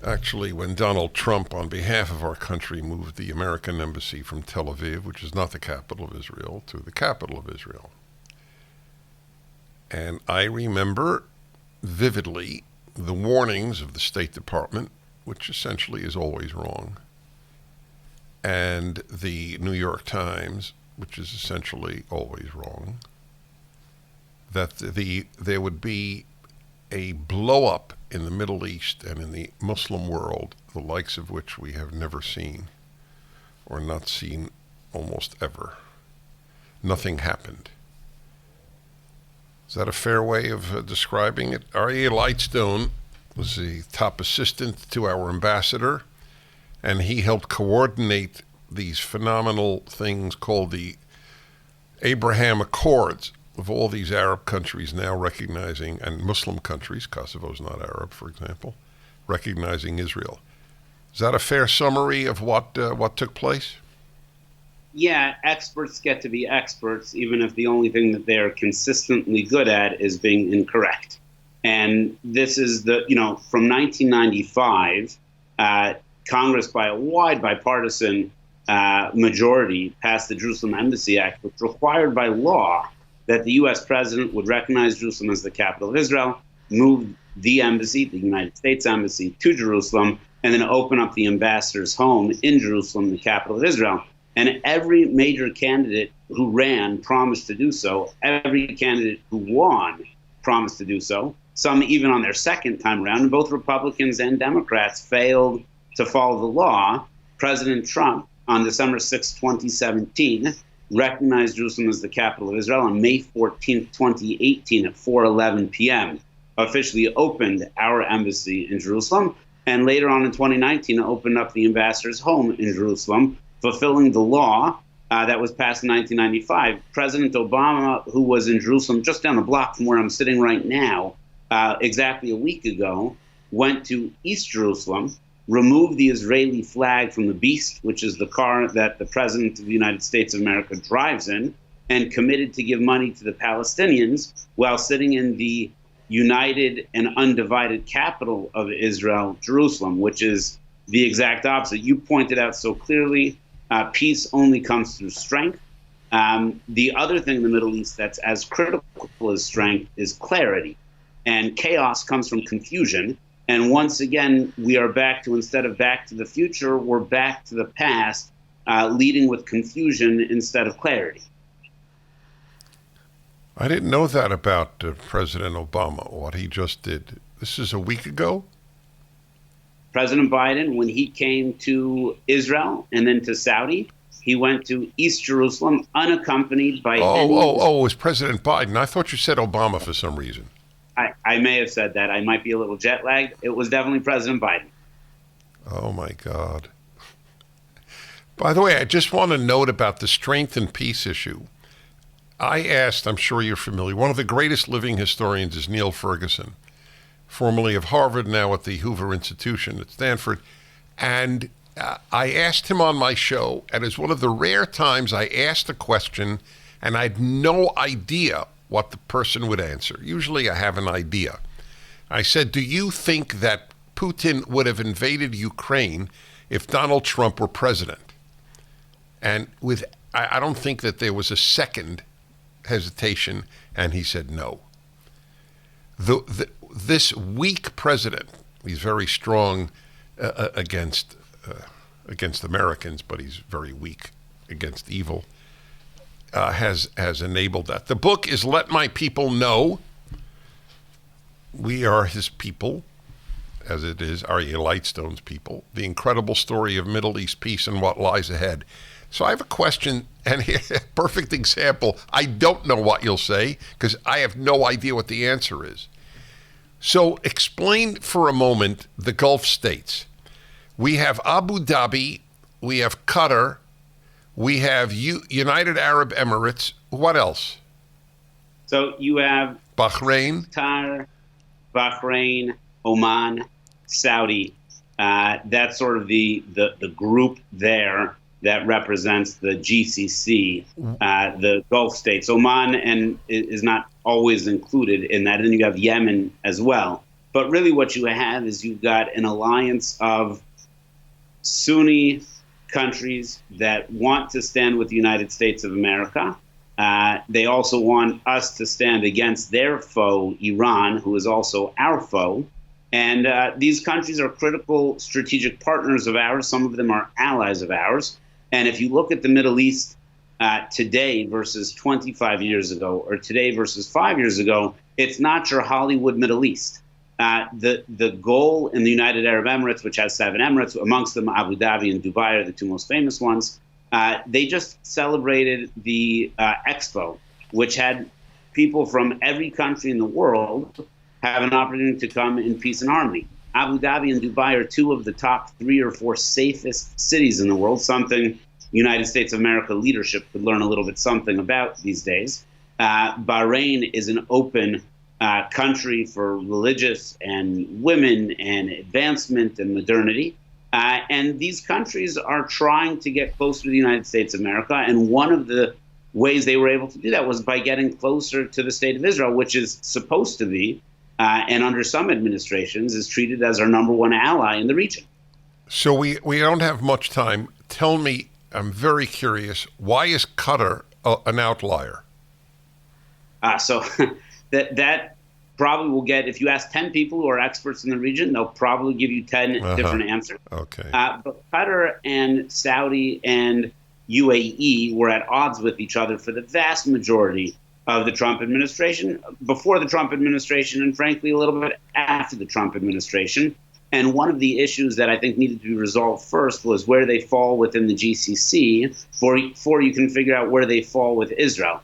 Actually, when Donald Trump, on behalf of our country, moved the American embassy from Tel Aviv, which is not the capital of Israel, to the capital of Israel. And I remember vividly the warnings of the State Department, which essentially is always wrong, and the New York Times, which is essentially always wrong, that there would be a blow up in the Middle East and in the Muslim world, the likes of which we have never seen, or not seen almost ever. Nothing happened. Is that a fair way of describing it? R.A. Lightstone was the top assistant to our ambassador, and he helped coordinate these phenomenal things called the Abraham Accords, of all these Arab countries now recognizing, and Muslim countries, Kosovo's not Arab, for example, recognizing Israel. Is that a fair summary of what took place? Yeah, experts get to be experts, even if the only thing that they're consistently good at is being incorrect. And this is from 1995, Congress, by a wide bipartisan majority, passed the Jerusalem Embassy Act, which required by law that the U.S. president would recognize Jerusalem as the capital of Israel, move the embassy, the United States Embassy, to Jerusalem, and then open up the ambassador's home in Jerusalem, the capital of Israel. And every major candidate who ran promised to do so. Every candidate who won promised to do so. Some even on their second time around. And both Republicans and Democrats failed to follow the law. President Trump, on December 6, 2017, recognized Jerusalem as the capital of Israel. On May 14, 2018, at 4:11 p.m., officially opened our embassy in Jerusalem. And later on in 2019, opened up the ambassador's home in Jerusalem, fulfilling the law that was passed in 1995. President Obama, who was in Jerusalem just down the block from where I'm sitting right now, exactly a week ago, went to East Jerusalem, removed the Israeli flag from the Beast, which is the car that the President of the United States of America drives in, and committed to give money to the Palestinians while sitting in the united and undivided capital of Israel, Jerusalem, which is the exact opposite. You pointed out so clearly, peace only comes through strength. The other thing in the Middle East that's as critical as strength is clarity. And chaos comes from confusion. And once again, we are back to, instead of back to the future, we're back to the past, leading with confusion instead of clarity. I didn't know that about President Obama, what he just did. This is a week ago? President Biden, when he came to Israel and then to Saudi, he went to East Jerusalem unaccompanied by any... it was President Biden. I thought you said Obama for some reason. I may have said that. I might be a little jet lagged. It was definitely President Biden. Oh, my God. By the way, I just want to note about the strength and peace issue. I asked, I'm sure you're familiar, one of the greatest living historians is Neil Ferguson, formerly of Harvard, now at the Hoover Institution at Stanford. And I asked him on my show, and it's one of the rare times I asked a question and I had no idea what the person would answer. Usually I have an idea. I said, do you think that Putin would have invaded Ukraine if Donald Trump were president? And I don't think that there was a second hesitation, and he said no. This weak president, he's very strong against Americans, but he's very weak against evil, has enabled that. The book is Let My People Know. We are his people, as it is R.A. Lightstone's people. The incredible story of Middle East peace and what lies ahead. So I have a question, and here's a perfect example. I don't know what you'll say, because I have no idea what the answer is. So explain for a moment the Gulf states. We have Abu Dhabi, we have Qatar, we have United Arab Emirates. What else? So you have Bahrain, Qatar, Bahrain, Oman, Saudi. That's sort of the group there that represents the GCC, the Gulf states. Oman is not always included in that. And then you have Yemen as well. But really what you have is you've got an alliance of Sunni countries that want to stand with the United States of America. They also want us to stand against their foe, Iran, who is also our foe. And these countries are critical strategic partners of ours. Some of them are allies of ours. And if you look at the Middle East today versus 25 years ago, or today versus 5 years ago, it's not your Hollywood Middle East. The goal in the United Arab Emirates, which has 7 emirates, amongst them Abu Dhabi and Dubai are the 2 most famous ones, they just celebrated the Expo, which had people from every country in the world have an opportunity to come in peace and harmony. Abu Dhabi and Dubai are 2 of the top 3 or 4 safest cities in the world, something United States of America leadership could learn a little bit something about these days. Bahrain is an open country for religious and women and advancement and modernity. And these countries are trying to get closer to the United States of America. And one of the ways they were able to do that was by getting closer to the State of Israel, which is supposed to be, and under some administrations, is treated as our number 1 ally in the region. So we don't have much time. Tell me, I'm very curious, why is Qatar an outlier? So that probably will get, if you ask 10 people who are experts in the region, they'll probably give you 10 different answers. Okay. But Qatar and Saudi and UAE were at odds with each other for the vast majority of the Trump administration, before the Trump administration, and frankly, a little bit after the Trump administration. And one of the issues that I think needed to be resolved first was where they fall within the GCC, before you can figure out where they fall with Israel.